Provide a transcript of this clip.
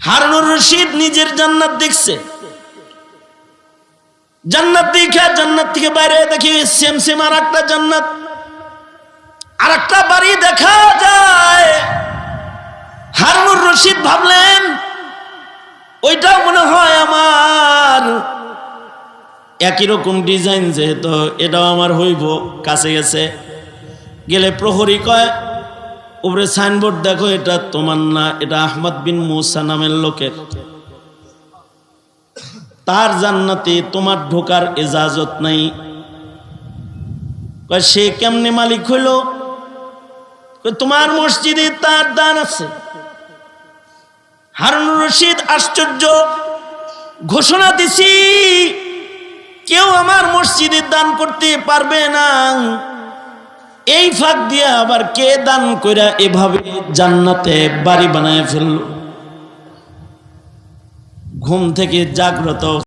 হারুনুর রশিদ নিজের জান্নাত দেখছে, জান্নাত দেখে জান্নাত থেকে বাইরে দেখি সেম সেম আর একটা জান্নাত, আর একটা বাড়ি দেখা যায়। হারুনুর রশিদ ভাবলেন ওইটা মনে হয় আমার, একই রকম ডিজাইন, যেহেতু এটাও আমার হইব। কাছে গেছে, গেলে প্রহরী কয় উপরে সাইনবোর্ড দেখো, এটা তোমার না, এটা আহমদ বিন মুসা নামের লোকের, তার জান্নাতে তোমার ঢোকার ইজাজত নাই। কয় সে কেমনে মালিক হইল? তোমার মসজিদে তার দান আছে। হারুনুর রশিদ আশ্চর্য, ঘোষণা দিছি কেউ আমার মসজিদে দান করতে পারবে না। এই ফাঁক দিয়ে আবার কে দান কইরা এভাবে জান্নাতে বাড়ি বানায় ফেলল। ঘুম থেকে জাগ্রত